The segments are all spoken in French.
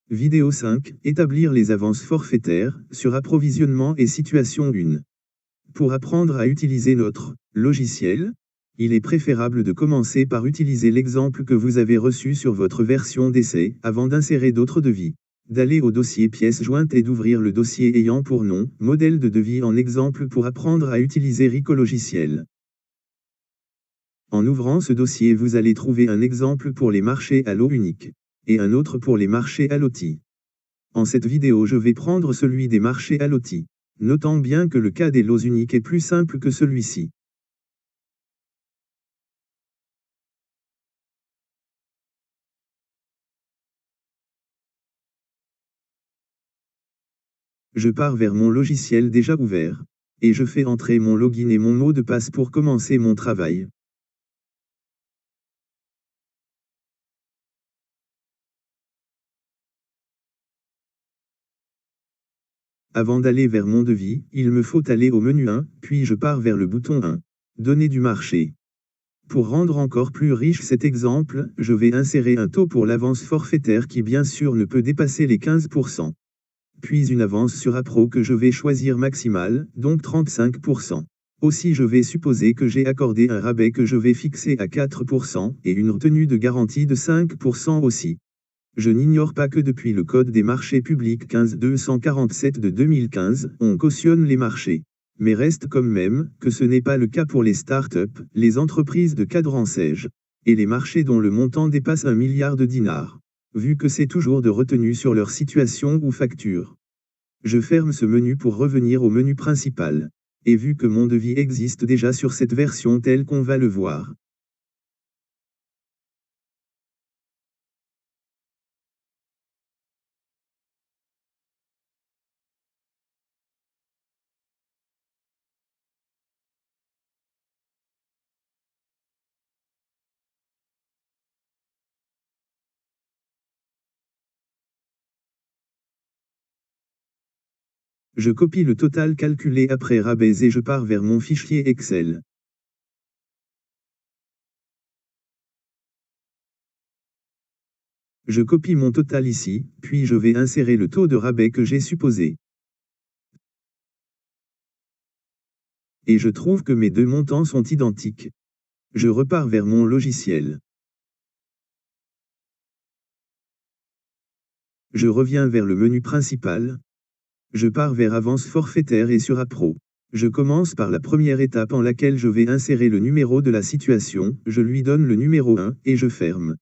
Vidéo 5, établir les avances forfaitaires, sur approvisionnement et situation 1. Pour apprendre à utiliser notre logiciel, il est préférable de commencer par utiliser l'exemple que vous avez reçu sur votre version d'essai, avant d'insérer d'autres devis. D'aller au dossier pièces jointes et d'ouvrir le dossier ayant pour nom, modèle de devis en exemple pour apprendre à utiliser Rico Logiciel. En ouvrant ce dossier vous allez trouver un exemple pour les marchés à lot unique, et un autre pour les marchés à lotis. En cette vidéo je vais prendre celui des marchés à lotis, notant bien que le cas des lots uniques est plus simple que celui-ci. Je pars vers mon logiciel déjà ouvert, et je fais entrer mon login et mon mot de passe pour commencer mon travail. Avant d'aller vers mon devis, il me faut aller au menu 1, puis je pars vers le bouton 1. Données du marché. Pour rendre encore plus riche cet exemple, je vais insérer un taux pour l'avance forfaitaire qui bien sûr ne peut dépasser les 15%. Puis une avance sur Appro que je vais choisir maximale, donc 35%. Aussi je vais supposer que j'ai accordé un rabais que je vais fixer à 4%, et une retenue de garantie de 5% aussi. Je n'ignore pas que depuis le Code des marchés publics 15247 de 2015, on cautionne les marchés. Mais reste comme même, que ce n'est pas le cas pour les startups, les entreprises de cadransage, et les marchés dont le montant dépasse 1 milliard de dinars. Vu que c'est toujours de retenue sur leur situation ou facture. Je ferme ce menu pour revenir au menu principal. Et vu que mon devis existe déjà sur cette version telle qu'on va le voir. Je copie le total calculé après rabais et je pars vers mon fichier Excel. Je copie mon total ici, puis je vais insérer le taux de rabais que j'ai supposé. Et je trouve que mes deux montants sont identiques. Je repars vers mon logiciel. Je reviens vers le menu principal. Je pars vers avance forfaitaire et sur Appro. Je commence par la première étape en laquelle je vais insérer le numéro de la situation, je lui donne le numéro 1, et je ferme.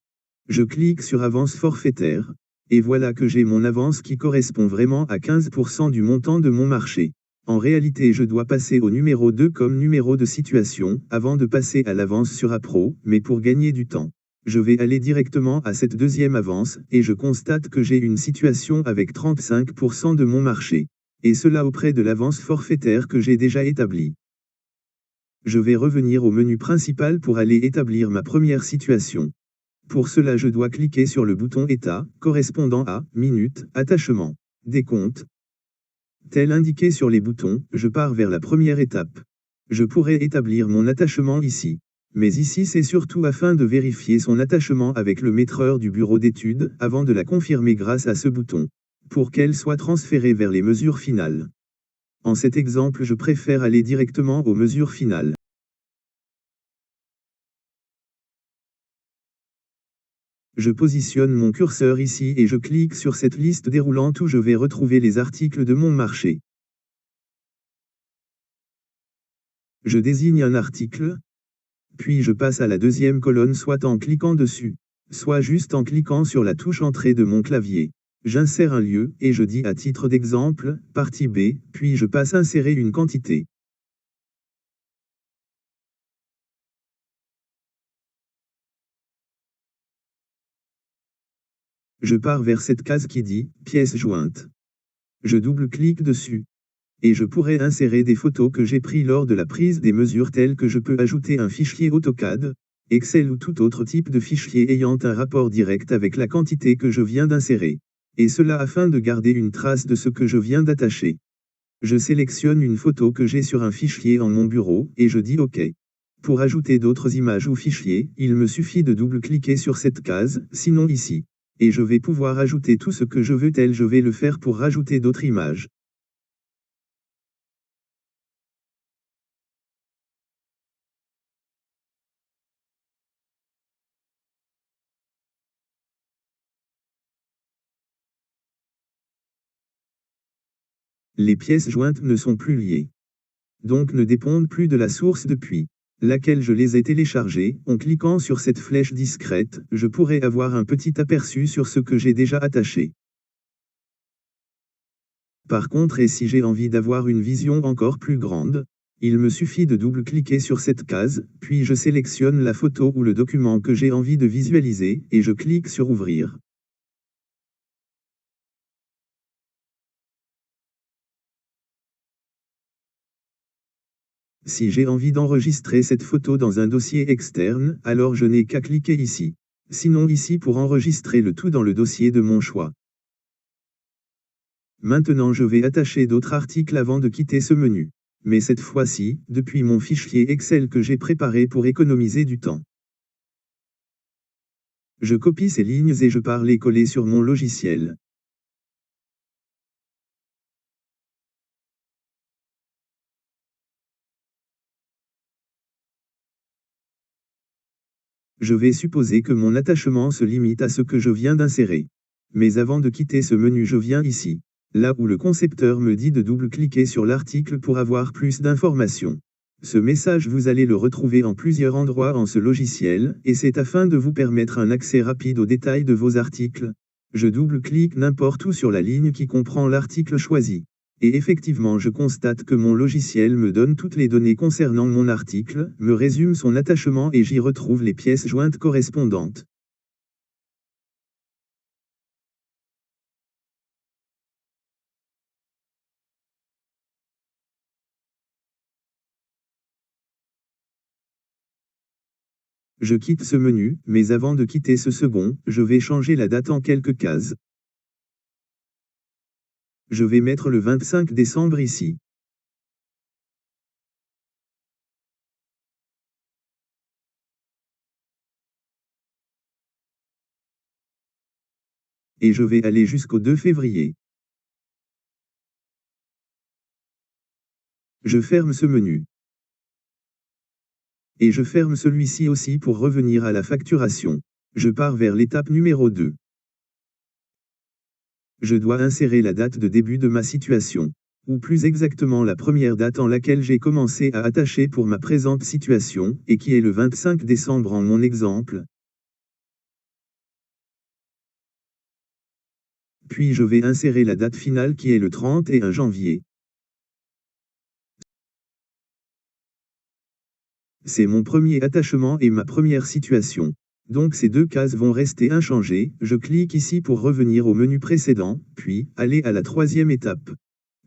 Je clique sur avance forfaitaire. Et voilà que j'ai mon avance qui correspond vraiment à 15% du montant de mon marché. En réalité je dois passer au numéro 2 comme numéro de situation, avant de passer à l'avance sur Appro, mais pour gagner du temps. Je vais aller directement à cette deuxième avance, et je constate que j'ai une situation avec 35% de mon marché. Et cela auprès de l'avance forfaitaire que j'ai déjà établie. Je vais revenir au menu principal pour aller établir ma première situation. Pour cela je dois cliquer sur le bouton État, correspondant à Minute, Attachement, Décompte. Tel indiqué sur les boutons, je pars vers la première étape. Je pourrais établir mon attachement ici. Mais ici c'est surtout afin de vérifier son attachement avec le maîtreur du bureau d'études, avant de la confirmer grâce à ce bouton. Pour qu'elle soit transférée vers les mesures finales. En cet exemple je préfère aller directement aux mesures finales. Je positionne mon curseur ici et je clique sur cette liste déroulante où je vais retrouver les articles de mon marché. Je désigne un article. Puis je passe à la deuxième colonne soit en cliquant dessus, soit juste en cliquant sur la touche Entrée de mon clavier. J'insère un lieu, et je dis à titre d'exemple, partie B, puis je passe insérer une quantité. Je pars vers cette case qui dit « Pièces jointes ». Je double-clique dessus. Et je pourrais insérer des photos que j'ai prises lors de la prise des mesures telles que je peux ajouter un fichier AutoCAD, Excel ou tout autre type de fichier ayant un rapport direct avec la quantité que je viens d'insérer. Et cela afin de garder une trace de ce que je viens d'attacher. Je sélectionne une photo que j'ai sur un fichier en mon bureau, et je dis OK. Pour ajouter d'autres images ou fichiers, il me suffit de double-cliquer sur cette case, sinon ici. Et je vais pouvoir ajouter tout ce que je veux tel je vais le faire pour rajouter d'autres images. Les pièces jointes ne sont plus liées. Donc ne dépendent plus de la source depuis laquelle je les ai téléchargées. En cliquant sur cette flèche discrète, je pourrai avoir un petit aperçu sur ce que j'ai déjà attaché. Par contre, et si j'ai envie d'avoir une vision encore plus grande, il me suffit de double-cliquer sur cette case, puis je sélectionne la photo ou le document que j'ai envie de visualiser, et je clique sur Ouvrir. Si j'ai envie d'enregistrer cette photo dans un dossier externe, alors je n'ai qu'à cliquer ici. Sinon ici pour enregistrer le tout dans le dossier de mon choix. Maintenant je vais attacher d'autres articles avant de quitter ce menu. Mais cette fois-ci, depuis mon fichier Excel que j'ai préparé pour économiser du temps. Je copie ces lignes et je pars les coller sur mon logiciel. Je vais supposer que mon attachement se limite à ce que je viens d'insérer. Mais avant de quitter ce menu, je viens ici, là où le concepteur me dit de double-cliquer sur l'article pour avoir plus d'informations. Ce message, vous allez le retrouver en plusieurs endroits en ce logiciel, et c'est afin de vous permettre un accès rapide aux détails de vos articles. Je double-clique n'importe où sur la ligne qui comprend l'article choisi. Et effectivement, je constate que mon logiciel me donne toutes les données concernant mon article, me résume son attachement et j'y retrouve les pièces jointes correspondantes. Je quitte ce menu, mais avant de quitter ce second, je vais changer la date en quelques cases. Je vais mettre le 25 décembre ici. Et je vais aller jusqu'au 2 février. Je ferme ce menu. Et je ferme celui-ci aussi pour revenir à la facturation. Je pars vers l'étape numéro 2. Je dois insérer la date de début de ma situation. Ou plus exactement la première date en laquelle j'ai commencé à attacher pour ma présente situation, et qui est le 25 décembre en mon exemple. Puis je vais insérer la date finale qui est le 31 janvier. C'est mon premier attachement et ma première situation. Donc ces deux cases vont rester inchangées. Je clique ici pour revenir au menu précédent, puis aller à la troisième étape.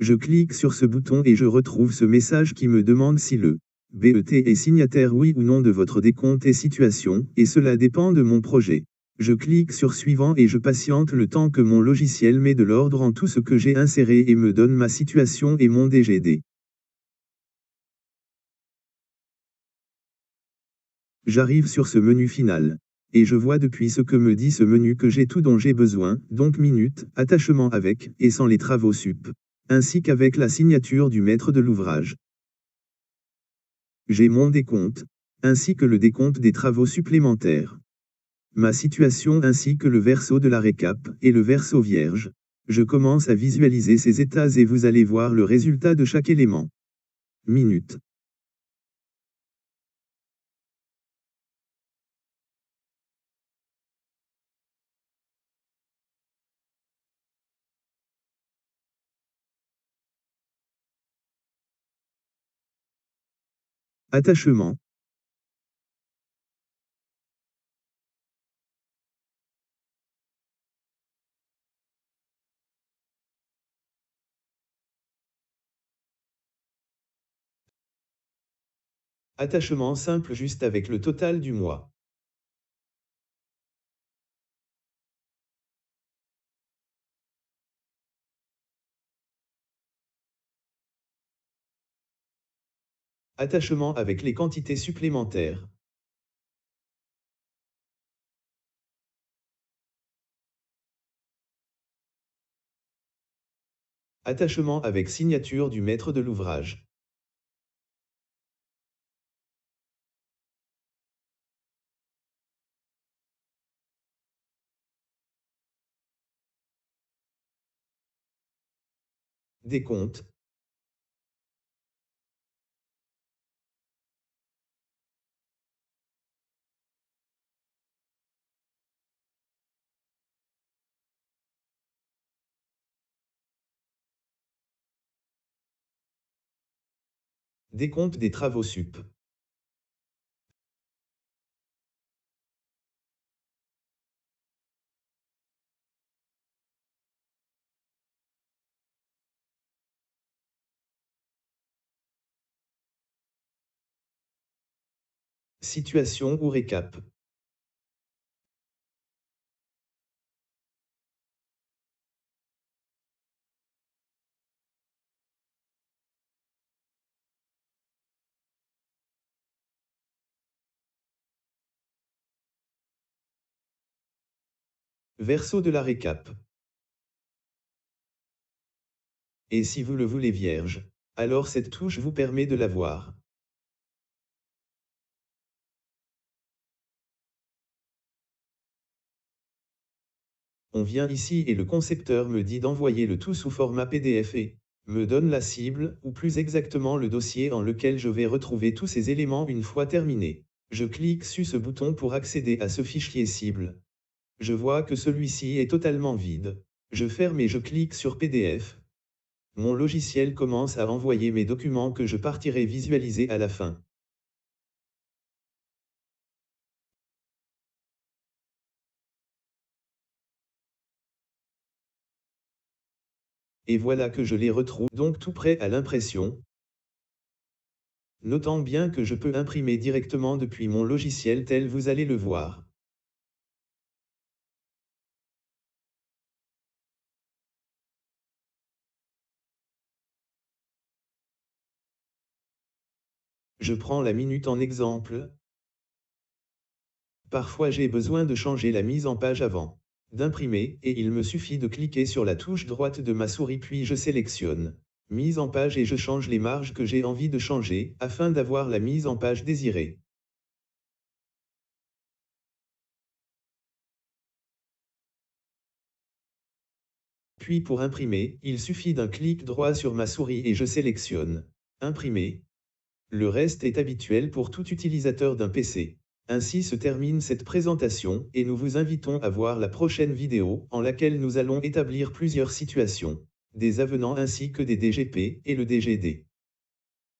Je clique sur ce bouton et je retrouve ce message qui me demande si le BET est signataire oui ou non de votre décompte et situation, et cela dépend de mon projet. Je clique sur Suivant et je patiente le temps que mon logiciel met de l'ordre en tout ce que j'ai inséré et me donne ma situation et mon DGD. J'arrive sur ce menu final. Et je vois depuis ce que me dit ce menu que j'ai tout dont j'ai besoin, donc minutes, attachement avec, et sans les travaux sup. Ainsi qu'avec la signature du maître de l'ouvrage. J'ai mon décompte, ainsi que le décompte des travaux supplémentaires. Ma situation ainsi que le verso de la récap, et le verso vierge. Je commence à visualiser ces états et vous allez voir le résultat de chaque élément. Minutes. Attachement. Attachement simple juste avec le total du mois. Attachement avec les quantités supplémentaires. Attachement avec signature du maître de l'ouvrage. Décompte. Décompte des travaux sup. Situation ou récap. Verso de la récap. Et si vous le voulez vierge, alors cette touche vous permet de la voir. On vient ici et le concepteur me dit d'envoyer le tout sous format PDF et me donne la cible, ou plus exactement le dossier en lequel je vais retrouver tous ces éléments une fois terminé. Je clique sur ce bouton pour accéder à ce fichier cible. Je vois que celui-ci est totalement vide. Je ferme et je clique sur PDF. Mon logiciel commence à envoyer mes documents que je partirai visualiser à la fin. Et voilà que je les retrouve donc tout prêt à l'impression. Notant bien que je peux imprimer directement depuis mon logiciel tel vous allez le voir. Je prends la minute en exemple. Parfois j'ai besoin de changer la mise en page avant d'imprimer, et il me suffit de cliquer sur la touche droite de ma souris puis je sélectionne mise en page et je change les marges que j'ai envie de changer, afin d'avoir la mise en page désirée. Puis pour imprimer, il suffit d'un clic droit sur ma souris et je sélectionne imprimer. Le reste est habituel pour tout utilisateur d'un PC. Ainsi se termine cette présentation, et nous vous invitons à voir la prochaine vidéo, en laquelle nous allons établir plusieurs situations, des avenants ainsi que des DGP, et le DGD.